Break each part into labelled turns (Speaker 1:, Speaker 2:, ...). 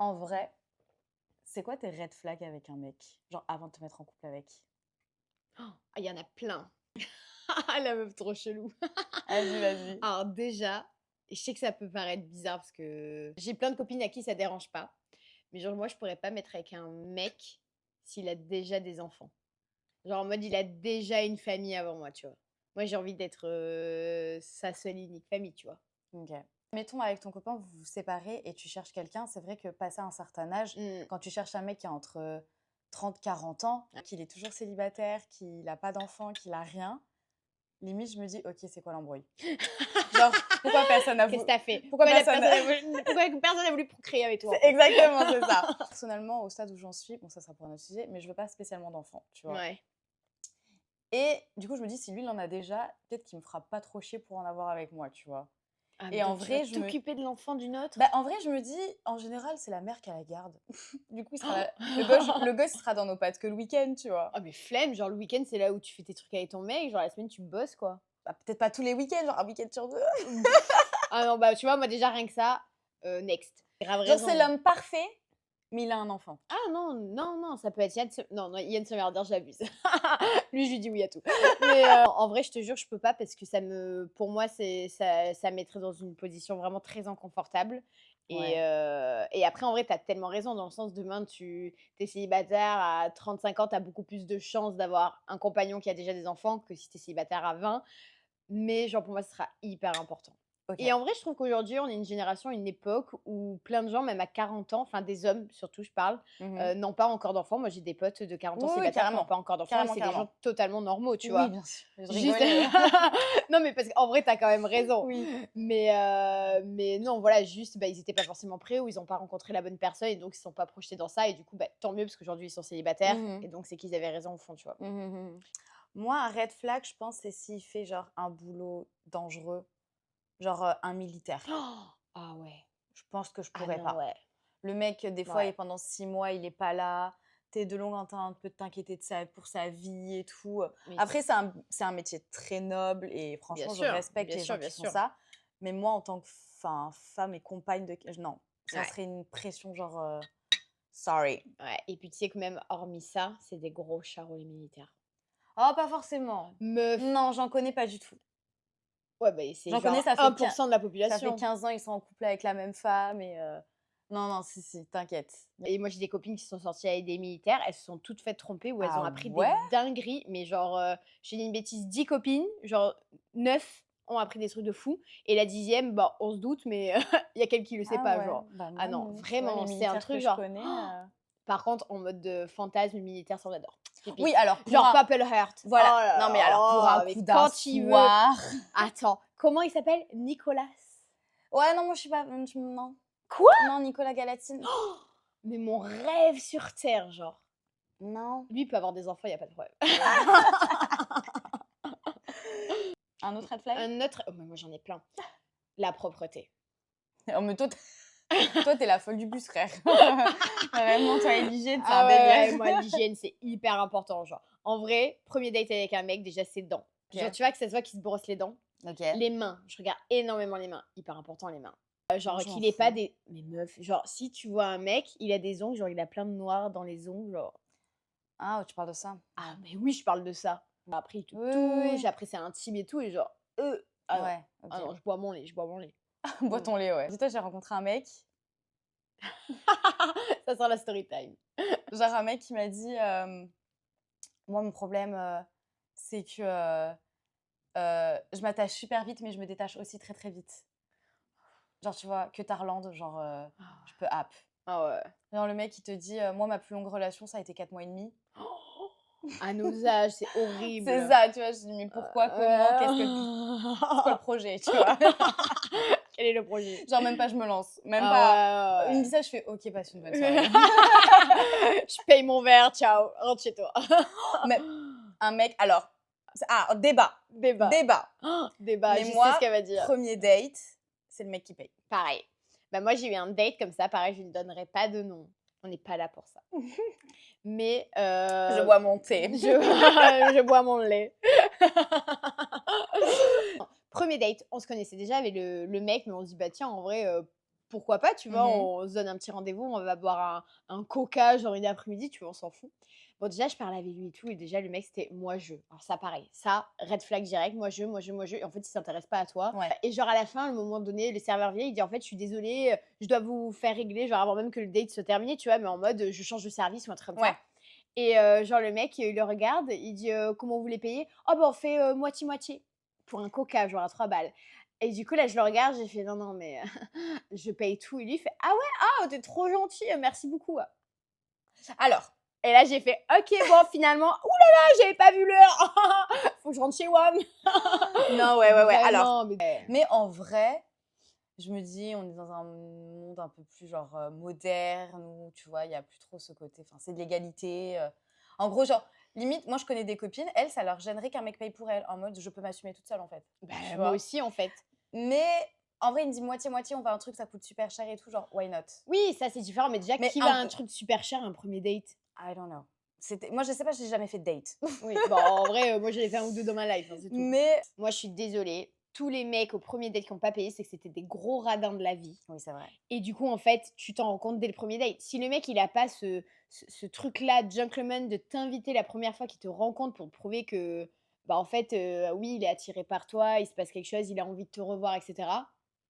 Speaker 1: En vrai, c'est quoi tes red flags avec un mec? Genre avant de te mettre en couple avec?
Speaker 2: Ah, il y en a plein. La meuf trop chelou.
Speaker 1: Vas-y, vas-y.
Speaker 2: Alors déjà, je sais que ça peut paraître bizarre parce que j'ai plein de copines à qui ça dérange pas. Mais genre moi, je pourrais pas mettre avec un mec s'il a déjà des enfants. Genre en mode, il a déjà une famille avant moi, tu vois? Moi, j'ai envie d'être, sa seule et unique famille, tu vois?
Speaker 1: OK. Mettons avec ton copain, vous vous séparez et tu cherches quelqu'un. C'est vrai que passé un certain âge,
Speaker 2: Mmh.
Speaker 1: quand tu cherches un mec qui a entre 30 40 ans, qu'il est toujours célibataire, qu'il a pas d'enfant, qu'il a rien, limite je me dis: «OK, c'est quoi l'embrouille?» Genre, pourquoi personne n'a
Speaker 2: Qu'est-ce
Speaker 1: voulu
Speaker 2: que tu fait?
Speaker 1: pourquoi
Speaker 2: Pourquoi la
Speaker 1: personne
Speaker 2: personne a voulu pourquoi personne a voulu procréer avec toi,
Speaker 1: c'est
Speaker 2: en fait?
Speaker 1: exactement, c'est ça. Personnellement, au stade où j'en suis, bon ça sera pour un autre sujet, mais je veux pas spécialement d'enfant, tu vois?
Speaker 2: Ouais.
Speaker 1: Et du coup, je me dis: «Si lui, il en a déjà, peut-être qu'il me fera pas trop chier pour en avoir avec moi», tu vois?
Speaker 2: Ah, mais
Speaker 1: Et en
Speaker 2: donc tu vas
Speaker 1: vrai, je me
Speaker 2: t'occuper de l'enfant d'une
Speaker 1: bah,
Speaker 2: autre?
Speaker 1: en vrai, je me dis, en général, c'est la mère qui a la garde. Du coup, il sera
Speaker 2: Oh.
Speaker 1: là le gosse, il sera dans nos pattes que le week-end, tu vois?
Speaker 2: Ah mais flemme, genre le week-end, c'est là où tu fais tes trucs avec ton mec, genre la semaine, tu bosses, quoi.
Speaker 1: Bah, peut-être pas tous les week-ends, genre un week-end sur 2.
Speaker 2: Ah non, bah, tu vois, moi déjà rien que ça, next. Grave
Speaker 1: Genre, c'est
Speaker 2: raison.
Speaker 1: l'homme parfait, mais il a un enfant.
Speaker 2: Ah non, non, non, ça peut être Yann Se non, non, Yann Sommerder, j'abuse. Lui, je lui dis oui à tout. Mais en vrai, je te jure, je peux pas parce que pour moi, ça me mettrait dans une position vraiment très inconfortable
Speaker 1: Ouais.
Speaker 2: et après, en vrai, tu as tellement raison dans le sens, demain, tu es célibataire à 35 ans, tu as beaucoup plus de chances d'avoir un compagnon qui a déjà des enfants que si tu es célibataire à 20. Mais genre, pour moi, ce sera hyper important. Et
Speaker 1: OK.
Speaker 2: en vrai, je trouve qu'aujourd'hui, on est une génération, une époque où plein de gens, même à 40 ans, enfin des hommes surtout, je parle,
Speaker 1: Mmh.
Speaker 2: n'ont pas encore d'enfants. Moi, j'ai des potes de 40 ans
Speaker 1: Oui, oui,
Speaker 2: célibataires qui n'ont
Speaker 1: carrément.
Speaker 2: pas encore d'enfants et
Speaker 1: Carrément,
Speaker 2: c'est des
Speaker 1: carrément.
Speaker 2: gens totalement normaux, tu
Speaker 1: Oui,
Speaker 2: vois?
Speaker 1: bien sûr. Je
Speaker 2: Juste
Speaker 1: rigolais.
Speaker 2: non, mais parce qu'en vrai, tu as quand même raison.
Speaker 1: Oui.
Speaker 2: Mais non, voilà, juste, bah, ils étaient pas forcément prêts ou ils ont pas rencontré la bonne personne et donc ils se sont pas projetés dans ça et du coup, bah, tant mieux parce qu'aujourd'hui, ils sont célibataires
Speaker 1: Mmh.
Speaker 2: et donc c'est qu'ils avaient raison au fond, tu vois?
Speaker 1: Mmh mh, mmh. Moi, un red flag, je pense, c'est s'il fait genre un boulot dangereux, genre, un militaire.
Speaker 2: Ah ouais.
Speaker 1: Je pense que je
Speaker 2: Ah
Speaker 1: pourrais
Speaker 2: non,
Speaker 1: pas.
Speaker 2: ouais.
Speaker 1: Le mec, des fois,
Speaker 2: Ouais.
Speaker 1: pendant 6 mois, il est pas là. Tu de long en temps un peu t'inquiéter de pour sa vie et tout.
Speaker 2: Mais
Speaker 1: Après, c'est un métier très noble et
Speaker 2: bien
Speaker 1: franchement, je
Speaker 2: sûr,
Speaker 1: respecte
Speaker 2: bien
Speaker 1: les
Speaker 2: sûr,
Speaker 1: gens
Speaker 2: bien
Speaker 1: qui font
Speaker 2: sûr.
Speaker 1: ça. Mais moi, en tant que femme et compagne non, ça
Speaker 2: Ouais,
Speaker 1: serait une pression genre, sorry.
Speaker 2: ouais et puis tu sais que même hormis ça, c'est des gros charros les militaires.
Speaker 1: Oh, pas forcément.
Speaker 2: Meuf,
Speaker 1: Non, j'en connais pas du tout.
Speaker 2: ouais, bah, c'est
Speaker 1: J'en connais,
Speaker 2: genre
Speaker 1: ça fait
Speaker 2: 1 de la
Speaker 1: ça fait
Speaker 2: population
Speaker 1: 15 ans, ils sont en couple avec la même femme et non, non, si, si, t'inquiète.
Speaker 2: et moi j'ai des copines qui se sont sorties avec des militaires, elles se sont toutes faites tromper ou elles ont
Speaker 1: Ah
Speaker 2: appris des
Speaker 1: ouais?
Speaker 2: dingueries, mais genre, je dis une bêtise, 10 copines, genre 9 ont appris des trucs de fou et la 10e, bah, on se doute, mais il y a qu'elle qui le sait
Speaker 1: Ah
Speaker 2: pas,
Speaker 1: ouais,
Speaker 2: genre.
Speaker 1: bah
Speaker 2: Ah
Speaker 1: moi
Speaker 2: non,
Speaker 1: non, tu vois? Les
Speaker 2: vraiment, c'est un
Speaker 1: militaires que
Speaker 2: truc
Speaker 1: je
Speaker 2: genre
Speaker 1: connais,
Speaker 2: par contre, en mode de fantasme militaire, ça on adore.
Speaker 1: oui,
Speaker 2: Pépite.
Speaker 1: alors pour
Speaker 2: Genre
Speaker 1: un
Speaker 2: Purple Heart. Oh
Speaker 1: voilà,
Speaker 2: là
Speaker 1: non mais alors pour un
Speaker 2: là,
Speaker 1: coup
Speaker 2: mais
Speaker 1: d'un
Speaker 2: quand il veut
Speaker 1: soir
Speaker 2: attends, comment il s'appelle? Nicolas?
Speaker 1: ouais, non, moi je suis pas non.
Speaker 2: Quoi?
Speaker 1: Non, Nicolas Galatine,
Speaker 2: Mais mon rêve sur terre, genre.
Speaker 1: non.
Speaker 2: Lui, il peut avoir des enfants, il y a pas de problème.
Speaker 1: Un autre red flag?
Speaker 2: Un autre oh mais moi j'en ai plein. La propreté.
Speaker 1: Oh mais toi, toi, tu la folle du bus, frère. Vraiment, toi et l'hygiène, c'est un
Speaker 2: Ah ouais, ouais,
Speaker 1: délire.
Speaker 2: moi l'hygiène, c'est hyper important, genre. En vrai, premier date avec un mec, déjà ses dents. Genre,
Speaker 1: OK,
Speaker 2: tu vois que ça se voit qu'il se brosse les dents?
Speaker 1: OK.
Speaker 2: Les mains, je regarde énormément les mains, hyper important les mains.
Speaker 1: Moi,
Speaker 2: Genre
Speaker 1: je m'en
Speaker 2: qu'il ait pas
Speaker 1: fous.
Speaker 2: des mais meuf, genre si tu vois un mec, il a des ongles, genre il a plein de noir dans les ongles, genre
Speaker 1: Ah, tu parles de ça?
Speaker 2: ah
Speaker 1: Ouais.
Speaker 2: mais oui, je parle de ça. Après il te
Speaker 1: Oui, oui,
Speaker 2: touche,
Speaker 1: oui.
Speaker 2: après c'est intime et tout et genre, ah non,
Speaker 1: Ouais,
Speaker 2: ah
Speaker 1: OK.
Speaker 2: non, je bois mon lait, je bois mon lait.
Speaker 1: Bois
Speaker 2: Mmh.
Speaker 1: ton lait, ouais. Dis-toi, j'ai rencontré un mec,
Speaker 2: Ça sent la story time.
Speaker 1: genre un mec qui m'a dit, «Moi, mon problème, c'est que, je m'attache super vite, mais je me détache aussi très, très vite». Genre, tu vois, que Tarlande, genre, je peux app.
Speaker 2: Ah ouais.
Speaker 1: Genre le mec, il te dit, «Moi, ma plus longue relation, ça a été 4 mois et demi».
Speaker 2: À nos âges, c'est
Speaker 1: C'est
Speaker 2: horrible.
Speaker 1: ça, tu vois? Je dis: «Mais pourquoi? Comment? Qu'est-ce que c'est quoi le projet?» tu vois?
Speaker 2: Quel est le projet?
Speaker 1: Genre même pas je me lance, même pas
Speaker 2: Ah
Speaker 1: il me
Speaker 2: ouais,
Speaker 1: dit ça, je fais: «OK, passe une bonne
Speaker 2: ouais,
Speaker 1: soirée».
Speaker 2: ouais. Je paye mon verre, ciao, rentre chez toi.
Speaker 1: Mais un mec alors débat,
Speaker 2: Débat.
Speaker 1: débat.
Speaker 2: Débat,
Speaker 1: Mais
Speaker 2: je sais ce
Speaker 1: moi,
Speaker 2: qu'elle va dire.
Speaker 1: 1er date, c'est le mec qui paye.
Speaker 2: Pareil. Bah, moi, j'ai eu un date comme ça, pareil, je ne donnerai pas de nom. On n'est pas là pour ça. Mais
Speaker 1: Je bois mon thé.
Speaker 2: je je bois mon lait. 1er date, on se connaissait déjà avec le mec, mais on se dit: «Bah, tiens, en vrai, pourquoi pas, tu vois,
Speaker 1: Mmh.
Speaker 2: on se donne un petit rendez-vous, on va boire un coca, genre une après-midi, tu vois, on s'en fout. Bon, déjà, je parle avec lui et tout, et déjà, le mec, c'était moi-je. Alors, ça, pareil, ça, red flag direct, moi-je, moi-je, moi-je. Et en fait, il s'intéresse pas à toi.
Speaker 1: Ouais.
Speaker 2: Et genre, à la fin, à un moment donné, le serveur vient, il dit, en fait, je suis désolée, je dois vous faire régler, genre, avant même que le date soit terminé, tu vois, mais en mode, je change de service ou un truc comme
Speaker 1: Ouais.
Speaker 2: ça. Et genre, le mec, il le regarde, il dit, comment vous voulez payer? Oh, bah, on fait moitié-moitié. Pour un coca, genre à 3 balles. Et du coup, là, je le regarde, j'ai fait, non, non, mais je paye tout. Et lui, il fait, ah ouais, ah, t'es trop gentil, merci beaucoup.
Speaker 1: Alors,
Speaker 2: Et là, j'ai fait, ok, bon, finalement, oulala, j'avais pas vu l'heure. Faut que je rentre chez WAM.
Speaker 1: non, ouais. Alors,
Speaker 2: Vraiment, mais...
Speaker 1: mais en vrai, je me dis, on est dans un monde un peu plus genre moderne où, tu vois, il y a plus trop ce côté, enfin, c'est de l'égalité. En gros, genre, limite, moi, je connais des copines, elles, ça leur gênerait qu'un mec paye pour elles, en mode, je peux m'assumer toute seule, en fait.
Speaker 2: Bah,
Speaker 1: Tu
Speaker 2: moi
Speaker 1: vois.
Speaker 2: aussi, en fait.
Speaker 1: Mais en vrai, il me dit moitié-moitié, on va à un truc, ça coûte super cher et tout, genre, why not?
Speaker 2: Oui, ça, c'est différent, mais déjà,
Speaker 1: Mais
Speaker 2: qui va à un truc super cher, un premier date?
Speaker 1: I don't know. Moi, je sais pas, j'ai jamais fait de date.
Speaker 2: Oui, bon, en vrai, moi, j'en ai fait un ou deux dans ma life, hein, c'est tout.
Speaker 1: Mais
Speaker 2: Moi, je suis désolée. Tous les mecs au premier date qui n'ont pas payé, c'est que c'était des gros radins de la vie.
Speaker 1: oui, c'est vrai.
Speaker 2: Et du coup, en fait, tu t'en rends compte dès le premier date. Si le mec, il a pas ce truc-là, gentleman, de t'inviter la première fois qu'il te rencontre pour te prouver que, bah, en fait, oui, il est attiré par toi, il se passe quelque chose, il a envie de te revoir, etc.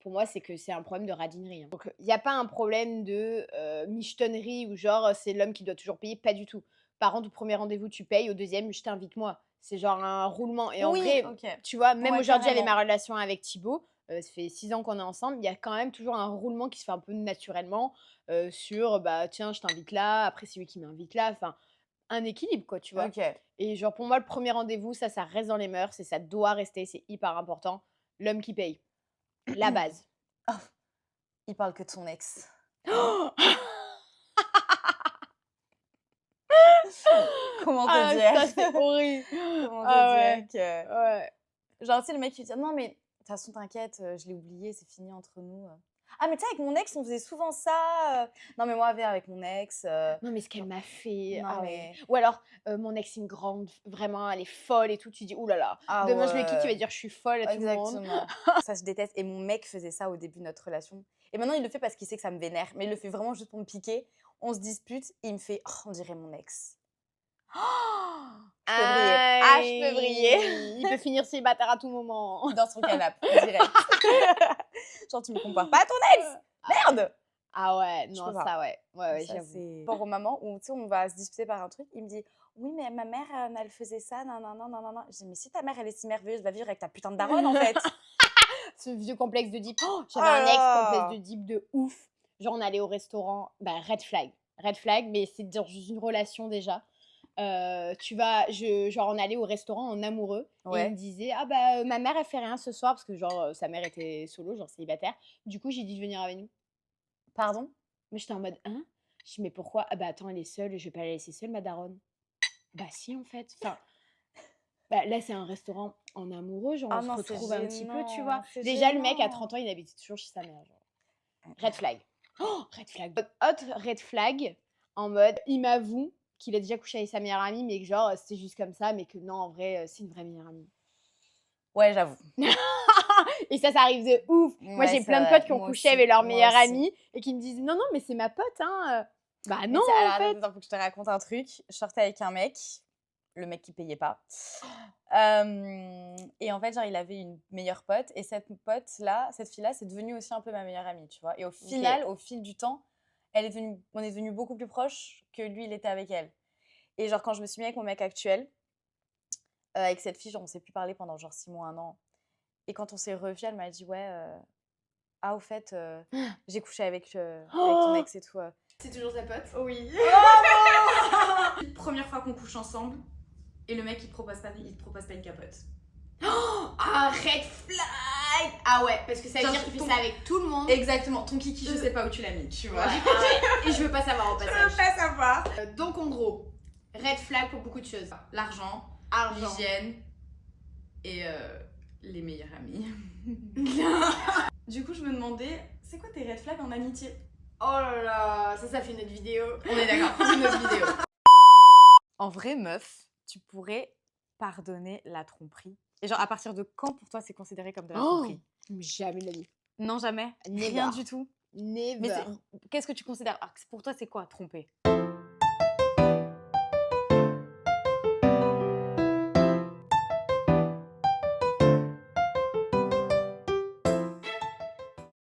Speaker 2: Pour moi, c'est que c'est un problème de radinerie, hein. Donc, il n'y a pas un problème de michetonnerie ou genre, c'est l'homme qui doit toujours payer, pas du tout. Par contre, au premier rendez-vous, tu payes, au deuxième, je t'invite moi. C'est genre un roulement. Et en
Speaker 1: Oui,
Speaker 2: vrai,
Speaker 1: ok.
Speaker 2: tu vois, même
Speaker 1: Ouais,
Speaker 2: aujourd'hui, avec
Speaker 1: carrément.
Speaker 2: ma relation avec Thibaut, ça fait 6 ans qu'on est ensemble, il y a quand même toujours un roulement qui se fait un peu naturellement sur, bah, tiens, je t'invite là, après c'est lui qui m'invite là, enfin, un équilibre, quoi, tu vois.
Speaker 1: Ok.
Speaker 2: Et genre, pour moi, le premier rendez-vous, ça reste dans les mœurs et ça doit rester, c'est hyper important. L'homme qui paye, la base.
Speaker 1: Oh, il parle que de son ex. Comment te
Speaker 2: Ah, ça,
Speaker 1: dire?
Speaker 2: c'est horrible.
Speaker 1: Comment
Speaker 2: Ah
Speaker 1: te
Speaker 2: ouais,
Speaker 1: dire que.
Speaker 2: ouais.
Speaker 1: Genre, tu sais, le mec qui dit non, mais de toute façon, t'inquiète, je l'ai oublié, c'est fini entre nous. Ah, mais tu sais, avec mon ex, on faisait souvent ça. Non, mais moi, avec mon ex.
Speaker 2: Non, mais ce qu'elle
Speaker 1: Genre,
Speaker 2: m'a fait,
Speaker 1: non,
Speaker 2: ah ouais.
Speaker 1: mais.
Speaker 2: Ou alors, mon ex, c'est une grande, vraiment, elle est folle et tout. Tu dis, ouh là là,
Speaker 1: Ah
Speaker 2: demain je le quitte, il va
Speaker 1: ouais.
Speaker 2: dire, je suis folle à tout le monde.
Speaker 1: Exactement. Ça, je déteste. Et mon mec faisait ça au début de notre relation. Et maintenant, il le fait parce qu'il sait que ça me vénère. Mais il le fait vraiment juste pour me piquer. On se dispute. Et il me fait, oh, on dirait mon ex. Oh, je peux briller. Ah, je peux briller.
Speaker 2: Il peut finir célibataire à tout moment.
Speaker 1: Dans son canapé, direct. Genre, tu me compares pas à ton ex. Merde.
Speaker 2: Ah ouais,
Speaker 1: Je
Speaker 2: non,
Speaker 1: peux pas.
Speaker 2: ça ouais. Ouais, ouais,
Speaker 1: Ça,
Speaker 2: j'avoue.
Speaker 1: c'est. Pour aux mamans où, tu sais, on va se disputer par un truc. Il me dit, oui, mais ma mère, elle faisait ça. Non, non, non, non, non, non. Je dis, mais si ta mère, elle est si merveilleuse, va vivre avec ta putain de daronne, en fait.
Speaker 2: Ce vieux complexe de deep. Oh,
Speaker 1: Oh
Speaker 2: j'avais
Speaker 1: là
Speaker 2: un ex complexe
Speaker 1: là.
Speaker 2: de deep de ouf. Genre, on allait au restaurant, bah, red flag. Red flag, mais c'est dans une relation déjà. Genre, on allait au restaurant en amoureux et il me
Speaker 1: Ouais.
Speaker 2: disait, ah bah, ma mère, elle fait rien ce soir parce que, genre, sa mère était solo, genre célibataire. Du coup, j'ai dit de venir avec nous.
Speaker 1: Pardon?
Speaker 2: Mais j'étais en mode, hein? Je dis, mais pourquoi? Ah bah, attends, elle est seule, je vais pas la laisser seule, ma daronne. Bah, si, en fait. Enfin, bah, là, c'est un restaurant en amoureux, genre, on
Speaker 1: Ah
Speaker 2: se
Speaker 1: non, c'est
Speaker 2: retrouve un petit peu, tu
Speaker 1: gênant.
Speaker 2: vois.
Speaker 1: C'est
Speaker 2: Déjà, le mec, à 30
Speaker 1: gênant.
Speaker 2: ans, il habitait toujours chez sa mère, genre. Red flag. Oh, red flag. Autre red flag, en mode, il m'avoue qu'il a déjà couché avec sa meilleure amie, mais que genre, c'était juste comme ça, mais que non, en vrai, c'est une vraie meilleure amie.
Speaker 1: Ouais, j'avoue.
Speaker 2: Et ça arrive de ouf. Moi,
Speaker 1: Ouais,
Speaker 2: j'ai
Speaker 1: c'est
Speaker 2: plein de
Speaker 1: vrai.
Speaker 2: potes qui ont
Speaker 1: Moi
Speaker 2: couché
Speaker 1: aussi.
Speaker 2: avec leur
Speaker 1: Moi
Speaker 2: meilleure
Speaker 1: aussi.
Speaker 2: amie et qui me disent, non, non, mais c'est ma pote, hein. Bah
Speaker 1: Mais
Speaker 2: non,
Speaker 1: tu sais,
Speaker 2: en
Speaker 1: alors,
Speaker 2: fait.
Speaker 1: attends, faut que je te raconte un truc. Je sortais avec un mec, le mec qui payait pas. Et en fait, genre, il avait une meilleure pote. Et cette pote-là, cette fille-là, c'est devenue aussi un peu ma meilleure amie, tu vois. Et au final, au fil du temps, on est devenus beaucoup plus proches que lui, il était avec elle. Et genre, quand je me suis mis avec mon mec actuel, avec cette fille, genre, on s'est plus parlé pendant genre 6 mois, 1 an. Et quand on s'est revus, elle m'a dit, ouais, ah, au fait, j'ai couché avec ton ex et tout.
Speaker 3: C'est toujours ta pote?
Speaker 2: Oui.
Speaker 3: Première fois qu'on couche ensemble et le mec il te propose pas une capote.
Speaker 2: Ah, red flag. Ah ouais, parce que ça veut
Speaker 3: Genre,
Speaker 2: dire qu'il fait
Speaker 3: ton-
Speaker 2: ça avec tout le monde.
Speaker 3: Exactement, ton kiki je sais pas où tu l'as mis, tu vois.
Speaker 2: Ouais, ah ouais. Et je veux pas savoir au
Speaker 3: Je veux
Speaker 2: passage.
Speaker 3: pas savoir.
Speaker 2: Donc en gros, red flag pour beaucoup de choses.
Speaker 3: L'argent,
Speaker 2: Argent.
Speaker 3: l'hygiène et les meilleurs amis. Du coup je me demandais, c'est quoi tes red flags en amitié?
Speaker 2: Oh là là, ça fait notre vidéo.
Speaker 3: On est d'accord, c'est une autre vidéo.
Speaker 1: En vrai, meuf, tu pourrais pardonner la tromperie. Et genre, à partir de quand pour toi c'est considéré comme de la tromperie?
Speaker 2: Jamais de la vie.
Speaker 1: Non, jamais.
Speaker 2: Never.
Speaker 1: Rien du tout.
Speaker 2: Never.
Speaker 1: Mais qu'est-ce que tu considères? Pour toi, c'est quoi tromper?